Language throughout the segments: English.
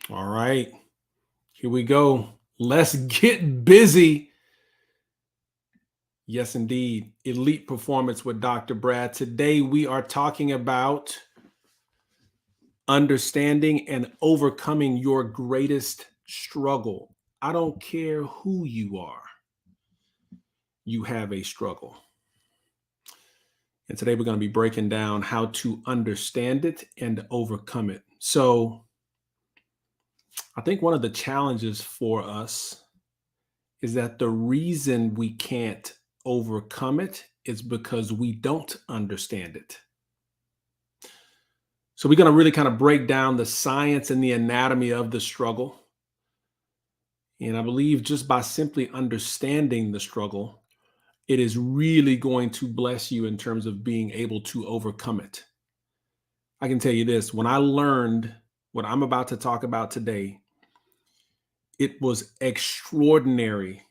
All right, here we go. Let's get busy. Yes, indeed. Elite Performance with Dr. Brad. Today, we are talking about understanding and overcoming your greatest struggle. I don't care who you are, you have a struggle. And today, we're going to be breaking down how to understand it and overcome it. So, I think one of the challenges for us is that the reason we can't overcome it is because we don't understand it. So we're going to really kind of break down the science and the anatomy of the struggle. And I believe just by simply understanding the struggle, it is really going to bless you in terms of being able to overcome it. I can tell you this, when I learned what I'm about to talk about today, it was extraordinary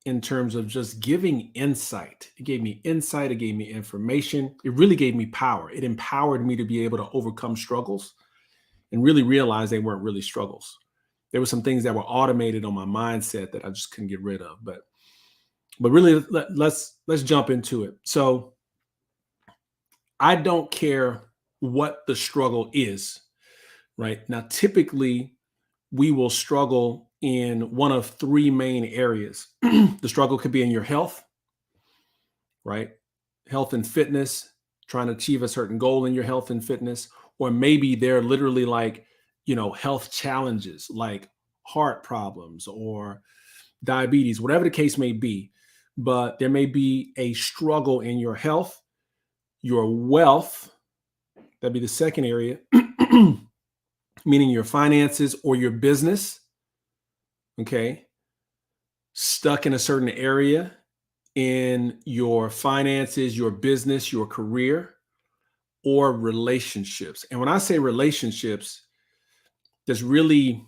in terms of just giving insight. It gave me insight, it gave me information, it really gave me power. It empowered me to be able to overcome struggles and really realize they weren't really struggles. There were some things that were automated on my mindset that I just couldn't get rid of. But really, let's jump into it. So I don't care what the struggle is, right? Now, typically, we will struggle in one of three main areas. The struggle could be in your health, right? Health and fitness, trying to achieve a certain goal in your health and fitness, or maybe they're literally like, health challenges like heart problems or diabetes, whatever the case may be. But there may be a struggle in your health, your wealth, that'd be the second area, meaning your finances or your business. Okay. Stuck in a certain area in your finances, your business, your career, or relationships. And when I say relationships, there's really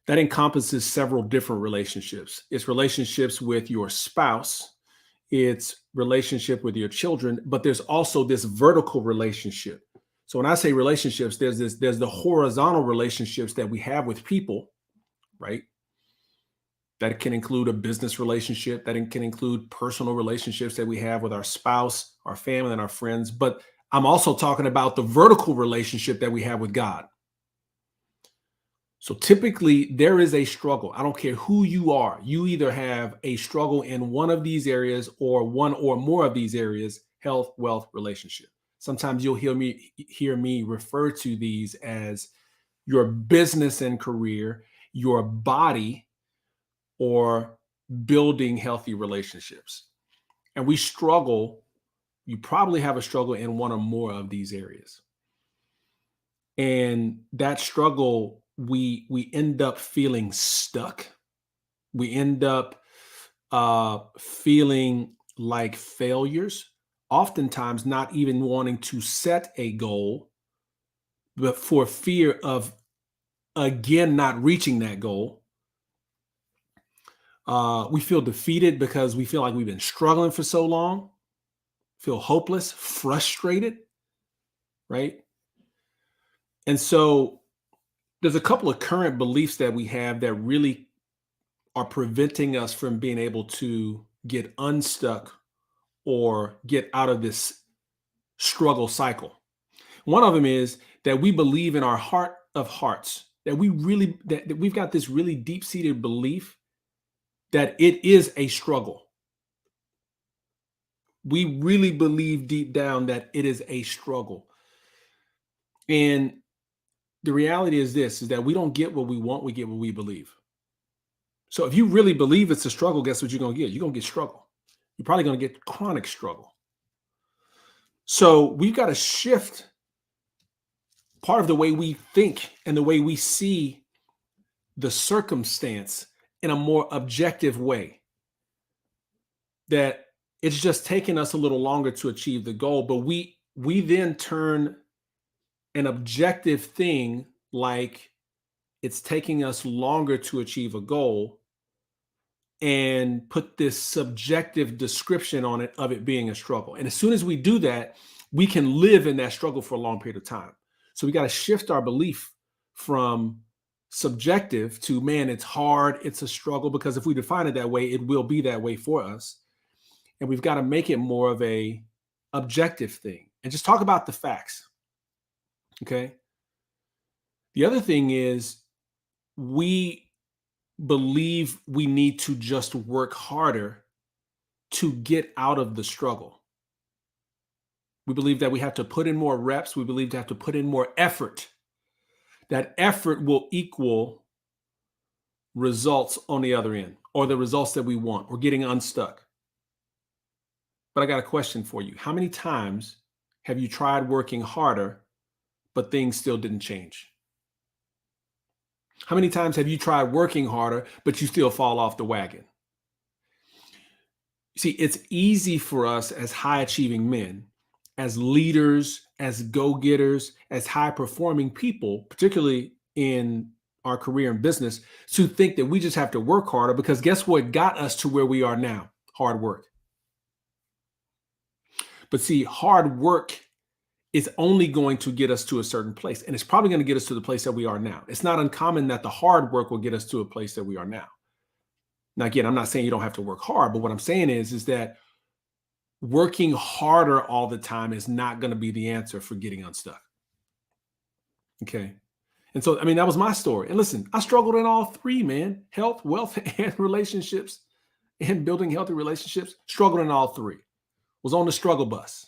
that encompasses several different relationships. It's relationships with your spouse, it's relationship with your children, but there's also this vertical relationship. So when I say relationships, there's the horizontal relationships that we have with people, right? That can include a business relationship, that can include personal relationships that we have with our spouse, our family, and our friends. But I'm also talking about the vertical relationship that we have with God. So typically there is a struggle. I don't care who you are. You either have a struggle in one of these areas or one or more of these areas: health, wealth, relationship. Sometimes you'll hear me refer to these as your business and career, your body, or building healthy relationships. And we struggle. You probably have a struggle in one or more of these areas. And that struggle, we end up feeling stuck. We end up feeling like failures, oftentimes not even wanting to set a goal, but for fear of, again, not reaching that goal. We feel defeated because we feel like we've been struggling for so long, feel hopeless, frustrated, right? And so there's a couple of current beliefs that we have that really are preventing us from being able to get unstuck or get out of this struggle cycle. One of them is that we believe in our heart of hearts that that we've got this really deep-seated belief that it is a struggle. We really believe deep down that it is a struggle. And the reality is this, is that we don't get what we want, we get what we believe. So if you really believe it's a struggle, guess what you're going to get? You're going to get struggle. You're probably going to get chronic struggle. So we've got to shift part of the way we think and the way we see the circumstance in a more objective way. That it's just taking us a little longer to achieve the goal, but we then turn an objective thing like it's taking us longer to achieve a goal and put this subjective description on it of it being a struggle. And as soon as we do that, we can live in that struggle for a long period of time. So we got to shift our belief from subjective to, man, it's hard, it's a struggle, because if we define it that way, it will be that way for us. And we've got to make it more of a objective thing and just talk about the facts. Okay. The other thing is, we believe we need to just work harder to get out of the struggle. We believe that we have to put in more reps. We believe to have to put in more effort. That effort will equal results on the other end, or the results that we want, or getting unstuck. But I got a question for you. How many times have you tried working harder, but things still didn't change? How many times have you tried working harder, but you still fall off the wagon? See, it's easy for us as high achieving men, as leaders, as go-getters, as high performing people, particularly in our career and business, to think that we just have to work harder, because guess what got us to where we are now? Hard work. But see, hard work is only going to get us to a certain place, and it's probably going to get us to the place that we are now. It's not uncommon that the hard work will get us to a place that we are now. Now, again, I'm not saying you don't have to work hard, but what I'm saying is that working harder all the time is not going to be the answer for getting unstuck. Okay. And so, I mean, that was my story. And listen, I struggled in all three, man: health, wealth, and relationships, and building healthy relationships. Struggled in all three. Was on the struggle bus.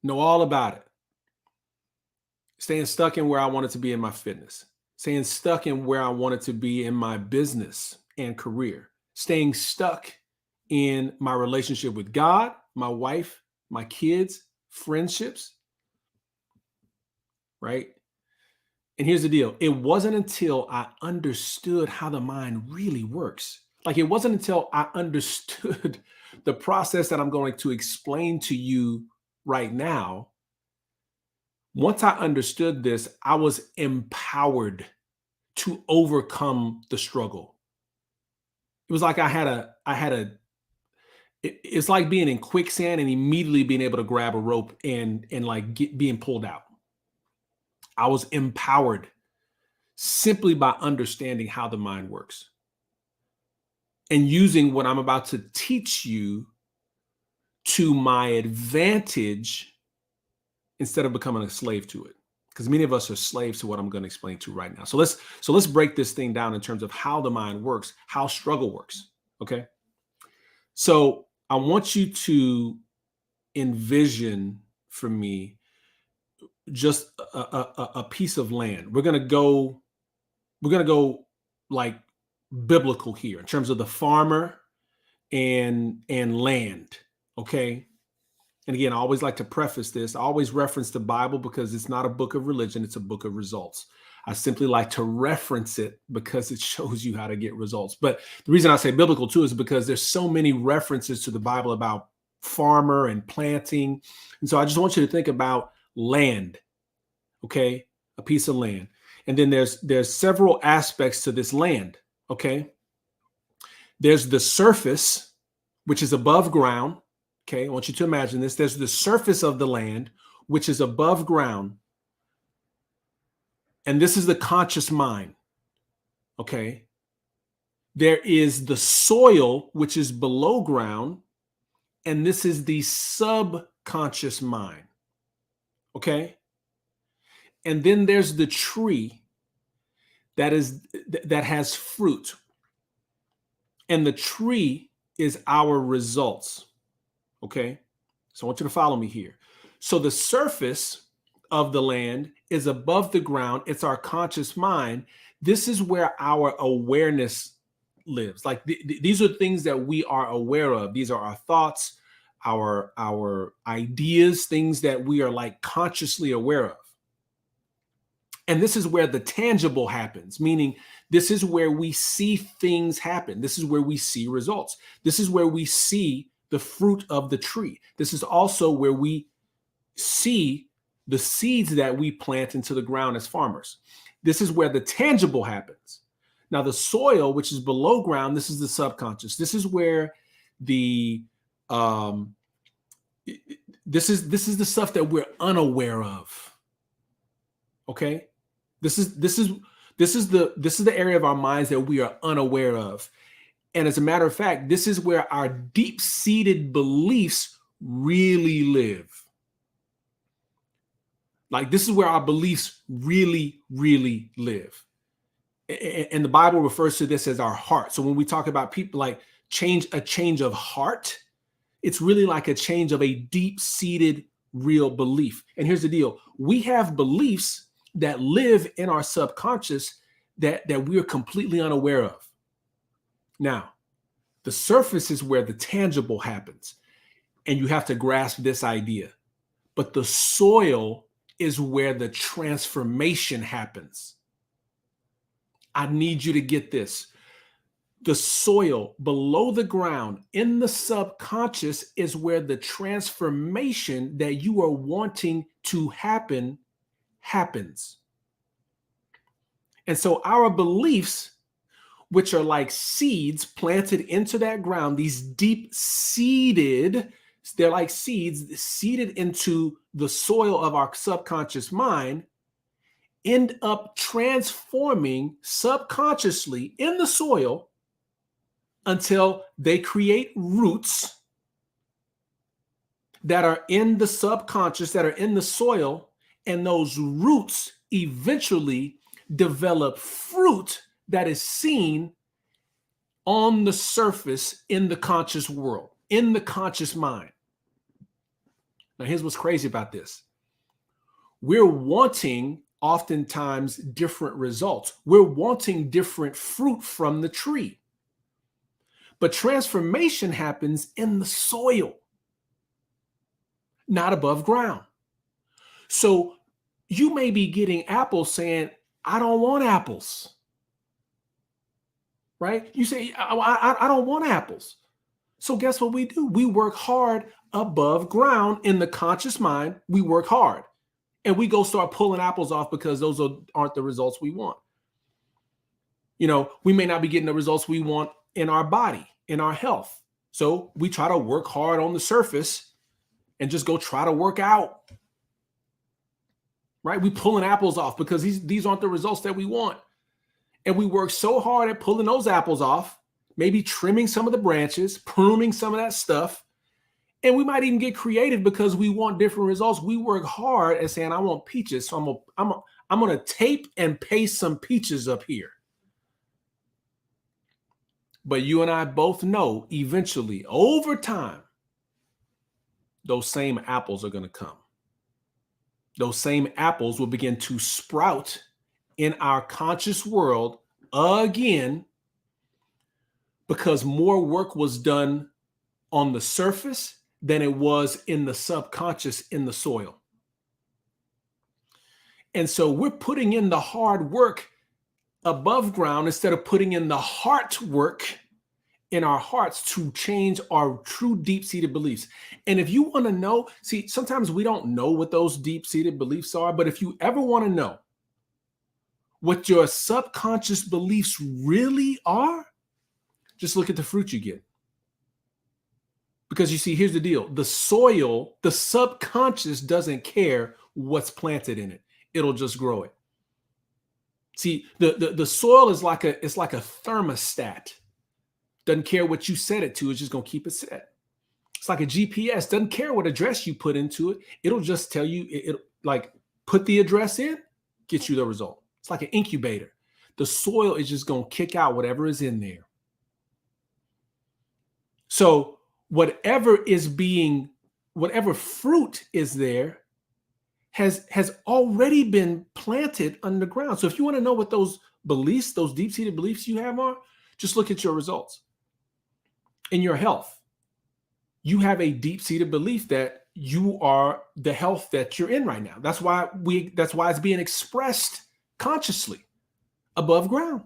Know all about it. Staying stuck in where I wanted to be in my fitness. Staying stuck in where I wanted to be in my business and career. Staying stuck in my relationship with God, my wife, my kids, friendships. Right? And here's the deal. It wasn't until I understood how the mind really works. Like, it wasn't until I understood the process that I'm going to explain to you right now. Once I understood this, I was empowered to overcome the struggle. It was like it's like being in quicksand and immediately being able to grab a rope and like being pulled out. I was empowered simply by understanding how the mind works and using what I'm about to teach you to my advantage instead of becoming a slave to it. Because many of us are slaves to what I'm going to explain to you right now. So let's break this thing down in terms of how the mind works, how struggle works. Okay. So I want you to envision for me just a piece of land. We're gonna go like biblical here in terms of the farmer and land. Okay. And again, I always like to preface this. I always reference the Bible because it's not a book of religion, it's a book of results. I simply like to reference it because it shows you how to get results. But the reason I say biblical too is because there's so many references to the Bible about farmer and planting. And so I just want you to think about land, okay? A piece of land. And then there's several aspects to this land, okay? There's the surface, which is above ground. Okay, I want you to imagine this. There's the surface of the land, which is above ground. And this is the conscious mind. Okay. There is the soil, which is below ground. And this is the subconscious mind. Okay. And then there's the tree that has fruit. And the tree is our results. Okay. So I want you to follow me here. So the surface of the land is above the ground. It's our conscious mind. This is where our awareness lives. Like these are things that we are aware of. These are our thoughts, our ideas, things that we are like consciously aware of. And this is where the tangible happens, meaning this is where we see things happen. This is where we see results. This is where we see the fruit of the tree. This is also where we see the seeds that we plant into the ground as farmers. This is where the tangible happens. Now, the soil, which is below ground, this is the subconscious. This is where this is the stuff that we're unaware of. Okay? This is This is the area of our minds that we are unaware of. And as a matter of fact, this is where our deep-seated beliefs really live. Like, this is where our beliefs really, really live. And the Bible refers to this as our heart. So when we talk about people like a change of heart, it's really like a change of a deep-seated real belief. And here's the deal. We have beliefs that live in our subconscious that we are completely unaware of. Now, the surface is where the tangible happens, and you have to grasp this idea. But the soil is where the transformation happens. I need you to get this. The soil below the ground in the subconscious is where the transformation that you are wanting to happen happens. And so our beliefs, which are like seeds planted into that ground, these deep-seated, they're like seeds seeded into the soil of our subconscious mind, end up transforming subconsciously in the soil until they create roots that are in the subconscious, that are in the soil, and those roots eventually develop fruit that is seen on the surface in the conscious world, in the conscious mind. Now, here's what's crazy about this. We're wanting oftentimes different results. We're wanting different fruit from the tree. But transformation happens in the soil, not above ground. So you may be getting apples saying, I don't want apples. Right? You say, I don't want apples. So guess what we do? We work hard above ground in the conscious mind. We work hard and we go start pulling apples off because those aren't the results we want. We may not be getting the results we want in our body, in our health. So we try to work hard on the surface and just go try to work out. Right? We pulling apples off because these aren't the results that we want. And we work so hard at pulling those apples off, maybe trimming some of the branches, pruning some of that stuff. And we might even get creative because we want different results. We work hard at saying, I want peaches. So I'm going to tape and paste some peaches up here. But you and I both know eventually, over time, those same apples are going to come. Those same apples will begin to sprout in our conscious world again, because more work was done on the surface than it was in the subconscious, in the soil. And so we're putting in the hard work above ground instead of putting in the heart work in our hearts to change our true deep-seated beliefs. And if you want to know, see, sometimes we don't know what those deep-seated beliefs are, but if you ever want to know what your subconscious beliefs really are, just look at the fruit you get. Because you see, here's the deal. The soil, the subconscious doesn't care what's planted in it. It'll just grow it. See, the soil is like a thermostat. Doesn't care what you set it to. It's just going to keep it set. It's like a GPS. Doesn't care what address you put into it. It'll just tell you, it like put the address in, get you the result. It's like an incubator. The soil is just going to kick out whatever is in there. So whatever fruit is there has already been planted underground. So if you want to know what those beliefs, those deep-seated beliefs you have are, just look at your results. In your health, you have a deep-seated belief that you are the health that you're in right now. That's why it's being expressed consciously above ground.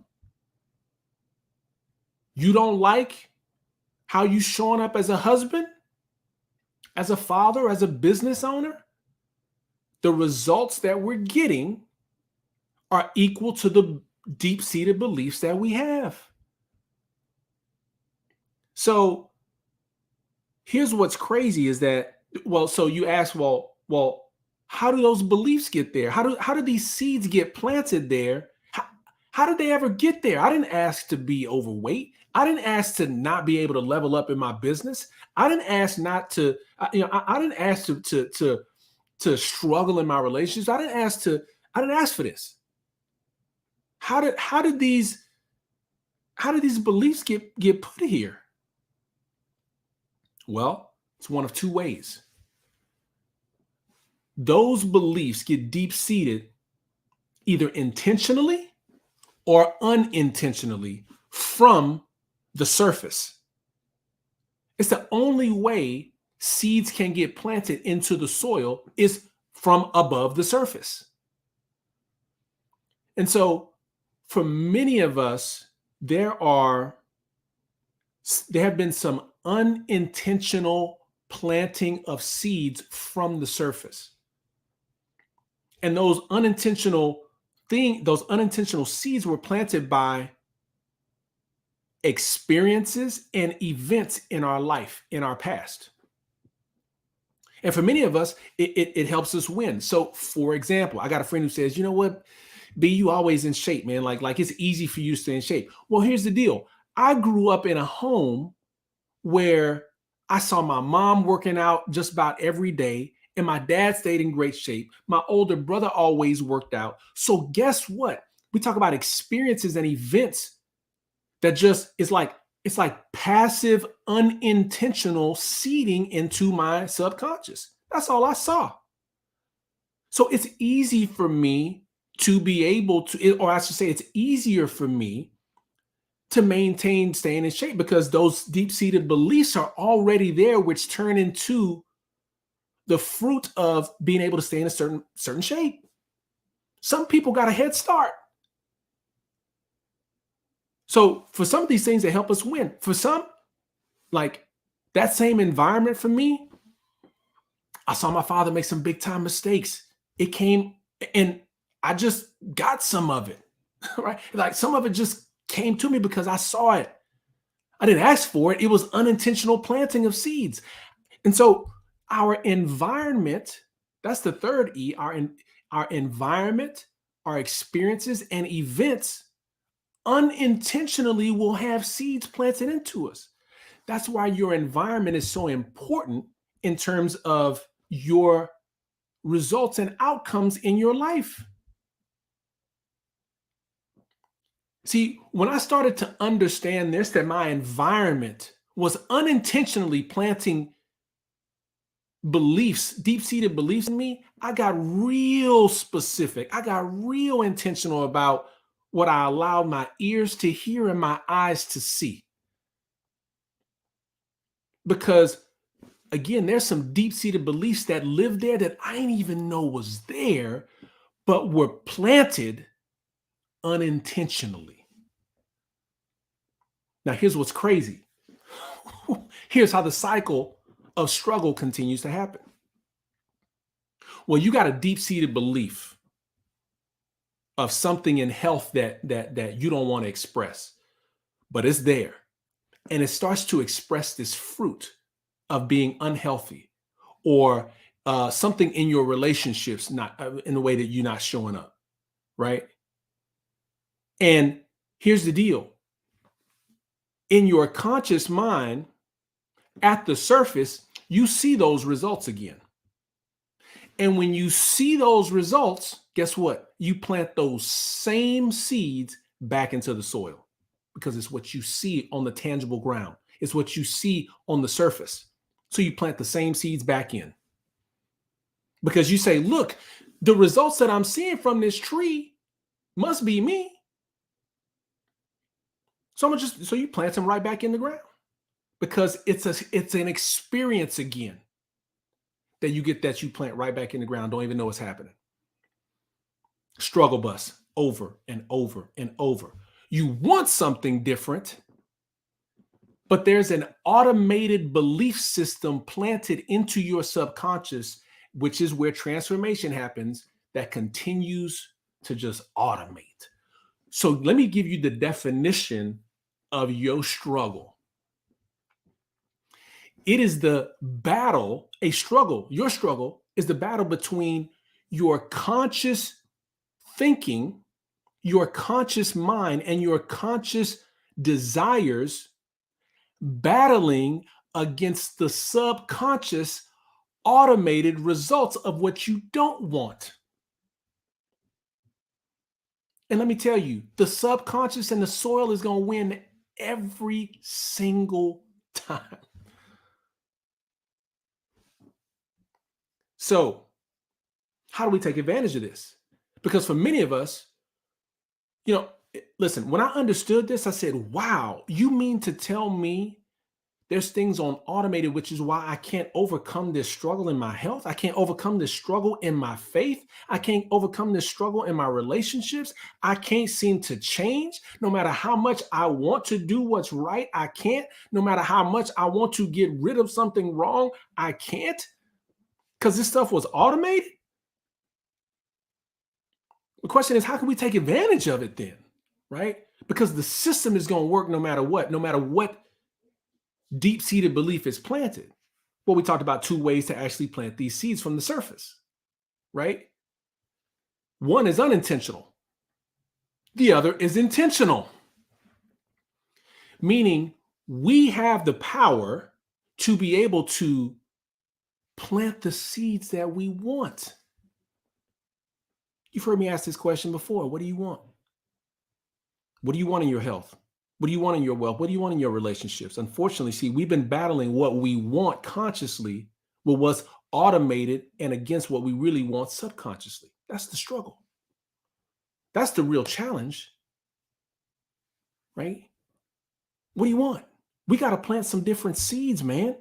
You don't like how you showing up as a husband, as a father, as a business owner? The results that we're getting are equal to the deep-seated beliefs that we have. So here's what's crazy is that, so you ask, how do those beliefs get there? How do these seeds get planted there? How did they ever get there? I didn't ask to be overweight. I didn't ask to not be able to level up in my business. I didn't ask not to, I didn't ask to struggle in my relationships. I didn't ask for this. How did these beliefs get put here? Well, it's one of two ways. Those beliefs get deep seated either intentionally or unintentionally from the surface. It's the only way seeds can get planted into the soil is from above the surface. And so for many of us, there have been some unintentional planting of seeds from the surface. And those unintentional seeds were planted by experiences and events in our life, in our past. And for many of us, it helps us win. So, for example, I got a friend who says, you know what, B, you always in shape, man. Like it's easy for you to stay in shape. Well, here's the deal. I grew up in a home where I saw my mom working out just about every day, and my dad stayed in great shape. My older brother always worked out. So guess what? We talk about experiences and events that just it's like passive, unintentional seeding into my subconscious. That's all I saw. So it's easy for me to be able to, or I should say, it's easier for me to maintain staying in shape because those deep-seated beliefs are already there, which turn into the fruit of being able to stay in a certain shape. Some people got a head start. So for some of these things, they help us win. For some, like that same environment for me, I saw my father make some big time mistakes. It came and I just got some of it, right? Like some of it just came to me because I saw it. I didn't ask for it. It was unintentional planting of seeds. And so our environment, that's the third E, our environment, our experiences and events unintentionally will have seeds planted into us. That's why your environment is so important in terms of your results and outcomes in your life. See, when I started to understand this, that my environment was unintentionally planting beliefs, deep-seated beliefs in me, I got real specific. I got real intentional about what I allowed my ears to hear and my eyes to see. Because again, there's some deep-seated beliefs that live there that I didn't even know was there, but were planted unintentionally. Now, here's what's crazy. Here's how the cycle of struggle continues to happen. Well, you got a deep-seated belief of something in health that you don't want to express, but it's there. And it starts to express this fruit of being unhealthy or something in your relationships, not in the way that you're not showing up, right? And here's the deal. In your conscious mind, at the surface, you see those results again. And when you see those results, guess what? You plant those same seeds back into the soil because it's what you see on the tangible ground. It's what you see on the surface. So you plant the same seeds back in because you say, look, the results that I'm seeing from this tree must be me. So you plant them right back in the ground because it's an experience again that you plant right back in the ground. Don't even know what's happening. Struggle bus over and over and over. You want something different, but there's an automated belief system planted into your subconscious, which is where transformation happens, that continues to just automate. So let me give you the definition of your struggle. It is the battle, your struggle is the battle between your conscious thinking your conscious mind and your conscious desires battling against the subconscious automated results of what you don't want. And let me tell you, the subconscious and the soil is going to win every single time. So, how do we take advantage of this? Because for many of us, listen, when I understood this, I said, wow, you mean to tell me there's things on automated, which is why I can't overcome this struggle in my health. I can't overcome this struggle in my faith. I can't overcome this struggle in my relationships. I can't seem to change. No matter how much I want to do what's right, I can't. No matter how much I want to get rid of something wrong, I can't. Because this stuff was automated. The question is, how can we take advantage of it then? Right? Because the system is going to work no matter what deep-seated belief is planted. Well, we talked about two ways to actually plant these seeds from the surface, right? One is unintentional. The other is intentional. Meaning we have the power to be able to plant the seeds that we want. You've heard me ask this question before. What do you want? What do you want in your health? What do you want in your wealth? What do you want in your relationships? Unfortunately, see, we've been battling what we want consciously with what's automated and against what we really want subconsciously. That's the struggle. That's the real challenge, right? What do you want? We got to plant some different seeds, man.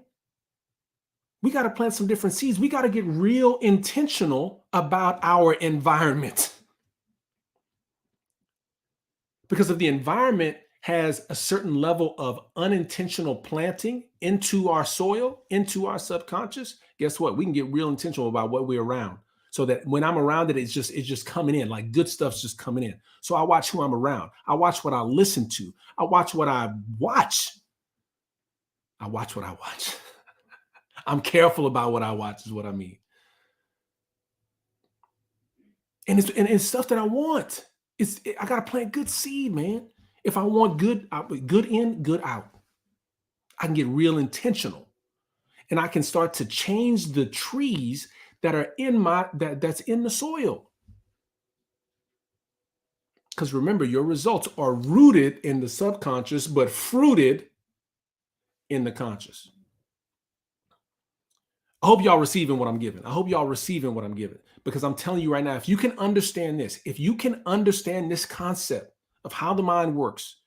We got to plant some different seeds. We got to get real intentional about our environment. Because if the environment has a certain level of unintentional planting into our soil, into our subconscious, guess what? We can get real intentional about what we're around. So that when I'm around it, it's just coming in, like good stuff's just coming in. So I watch who I'm around. I watch what I listen to. I watch what I watch. I watch what I watch. I'm careful about what I watch is what I mean. And it's stuff that I want. I got to plant good seed, man. If I want good in, good out. I can get real intentional. And I can start to change the trees that are that's in the soil. Because remember, your results are rooted in the subconscious, but fruited in the conscious. I hope y'all receiving what I'm giving. Because I'm telling you right now, if you can understand this concept of how the mind works,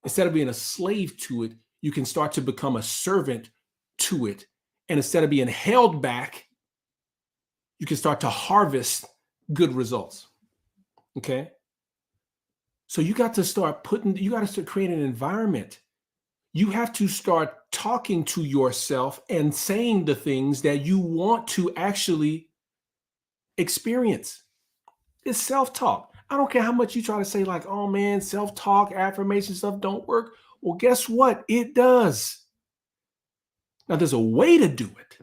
instead of being a slave to it, you can start to become a servant to it. And instead of being held back, you can start to harvest good results. Okay? So you got to start creating an environment. You have to start talking to yourself and saying the things that you want to actually experience. It's self-talk. I don't care how much you try to say like, oh man, self-talk, affirmation stuff don't work. Well, guess what? It does. Now there's a way to do it.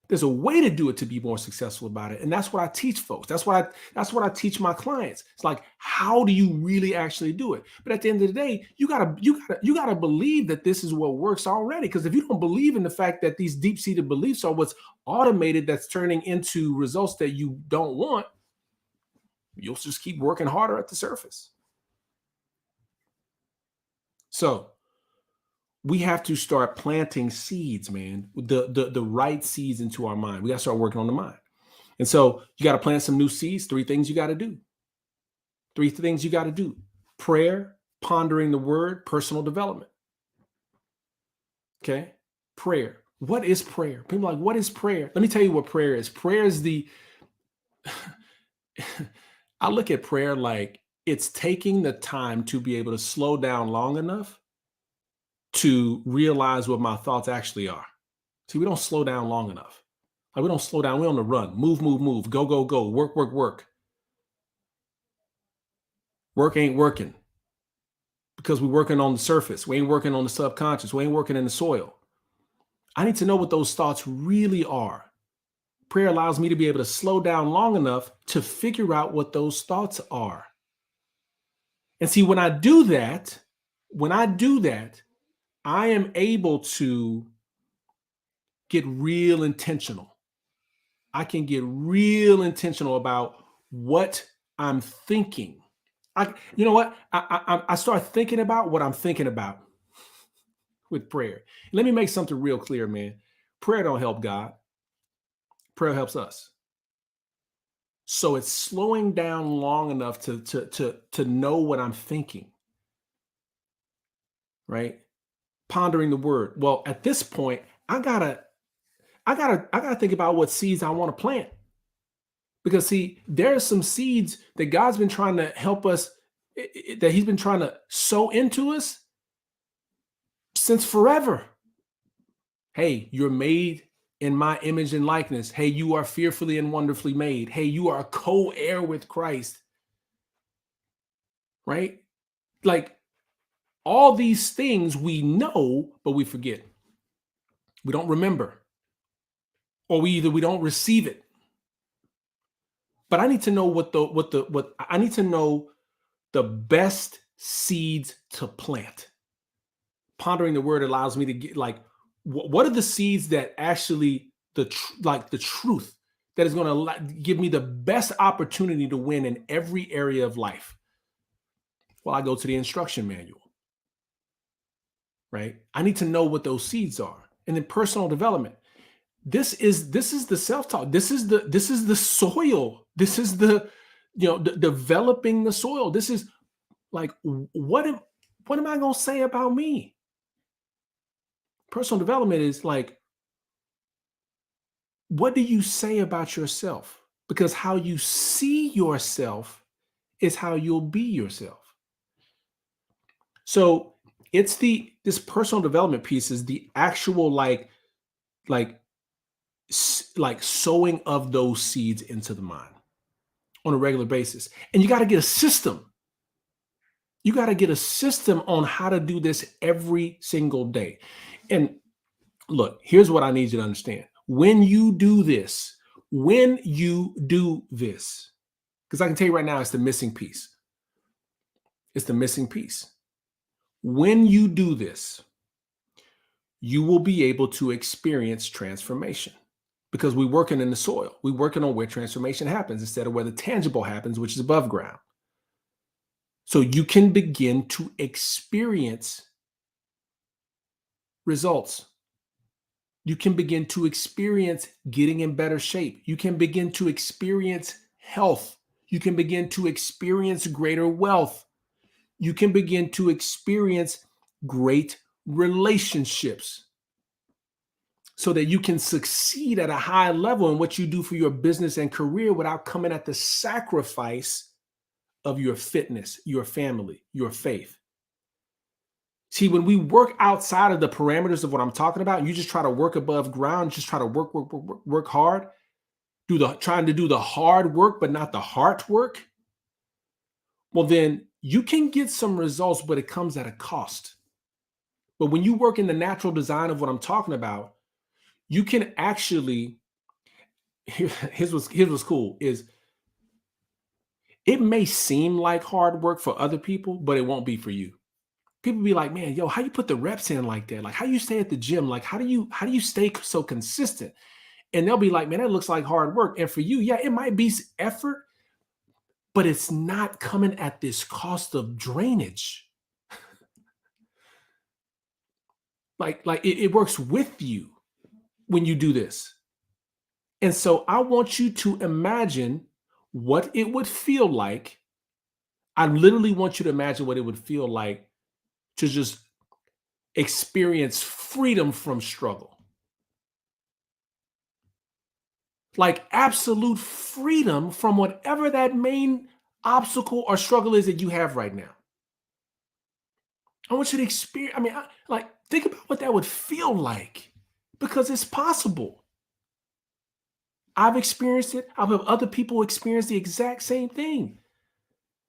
There's a way to do it to be more successful about it. And that's what I teach folks. That's what I teach my clients. It's like, how do you really actually do it? But at the end of the day, you gotta believe that this is what works already. Because if you don't believe in the fact that these deep-seated beliefs are what's automated that's turning into results that you don't want, you'll just keep working harder at the surface. So we have to start planting seeds, man, the right seeds into our mind. We got to start working on the mind. And so you got to plant some new seeds. Three things you got to do. Prayer, pondering the word, personal development. Okay. Prayer. What is prayer? People are like, what is prayer? Let me tell you what prayer is. Prayer is I look at prayer like it's taking the time to be able to slow down long enough to realize what my thoughts actually are. See, we don't slow down long enough. Like we don't slow down. We're on the run. Move, move, move. Go, go, go. Work, work, work. Work ain't working because we're working on the surface. We ain't working on the subconscious. We ain't working in the soil. I need to know what those thoughts really are. Prayer allows me to be able to slow down long enough to figure out what those thoughts are. And see, when I do that, I am able to get real intentional. I can get real intentional about what I'm thinking. You know what? I start thinking about what I'm thinking about with prayer. Let me make something real clear, man. Prayer don't help God. Prayer helps us. So it's slowing down long enough to know what I'm thinking, right? Pondering the word. Well, at this point, I gotta think about what seeds I want to plant. Because see, there are some seeds that God's been trying to help us, that He's been trying to sow into us since forever. Hey, you're made in my image and likeness. Hey, you are fearfully and wonderfully made. Hey, you are a co-heir with Christ, right? Like all these things we know, but we forget. We don't remember, or we don't receive it. But I need to know what I need to know the best seeds to plant. Pondering the word allows me to get like what are the seeds that actually the truth that is going to give me the best opportunity to win in every area of life. Well, I go to the instruction manual, right? I need to know what those seeds are. And then personal development. This is the self-talk. This is the soil. This is developing the soil. This is like what am I going to say about me? Personal development is like, what do you say about yourself? Because how you see yourself is how you'll be yourself. So it's this personal development piece is the actual like like sowing of those seeds into the mind on a regular basis. And you got to get a system. You got to get a system on how to do this every single day. And look, here's what I need you to understand. When you do this, because I can tell you right now, it's the missing piece. It's the missing piece. When you do this, you will be able to experience transformation because we're working in the soil. We're working on where transformation happens instead of where the tangible happens, which is above ground. So you can begin to experience results. You can begin to experience getting in better shape. You can begin to experience health. You can begin to experience greater wealth. You can begin to experience great relationships so that you can succeed at a high level in what you do for your business and career without coming at the sacrifice of your fitness, your family, your faith. See, when we work outside of the parameters of what I'm talking about, you just try to work above ground, just try to work hard, trying to do the hard work, but not the heart work. Well, then you can get some results, but it comes at a cost. But when you work in the natural design of what I'm talking about, you can actually, here's what's cool is it may seem like hard work for other people, but it won't be for you. People be like, man, yo, how you put the reps in like that? Like how you stay at the gym? Like how do you stay so consistent? And they'll be like, man, that looks like hard work. And for you, yeah, it might be effort, but it's not coming at this cost of drainage. Like it works with you when you do this. And so I want you to imagine what it would feel like. I literally want you to imagine what it would feel like to just experience freedom from struggle. Like absolute freedom from whatever that main obstacle or struggle is that you have right now. I want you to experience, think about what that would feel like because it's possible. I've experienced it. I've had other people experience the exact same thing.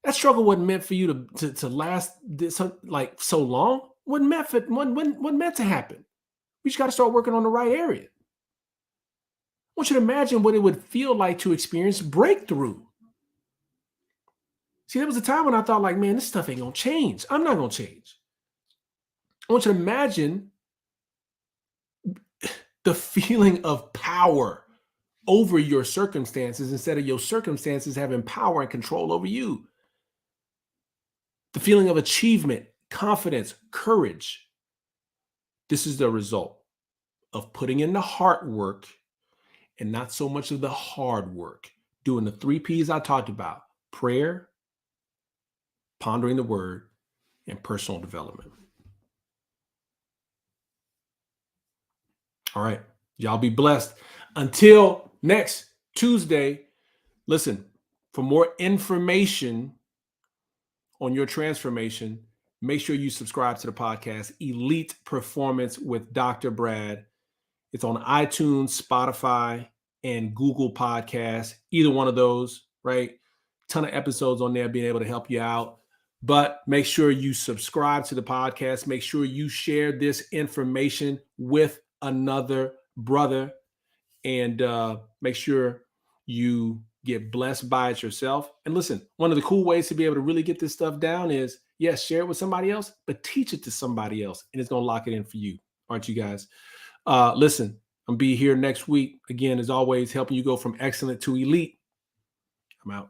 That struggle wasn't meant for you to last this like so long. Wasn't meant to happen. We just got to start working on the right area. I want you to imagine what it would feel like to experience breakthrough. See, there was a time when I thought like, man, this stuff ain't going to change. I'm not going to change. I want you to imagine the feeling of power over your circumstances instead of your circumstances having power and control over you. The feeling of achievement, confidence, courage. This is the result of putting in the hard work and not so much of the hard work. Doing the 3 P's I talked about: prayer, pondering the word, and personal development. All right. Y'all be blessed. Until next Tuesday, listen, for more information on your transformation, make sure you subscribe to the podcast, Elite Performance with Dr. Brad. It's on iTunes, Spotify, and Google Podcasts. Either one of those, right? Ton of episodes on there being able to help you out. But make sure you subscribe to the podcast. Make sure you share this information with another brother, and make sure you get blessed by it yourself. And listen, one of the cool ways to be able to really get this stuff down is, yes, share it with somebody else, but teach it to somebody else, and it's going to lock it in for you. Aren't you guys? Listen, I'm be here next week. Again, as always, helping you go from excellent to elite. I'm out.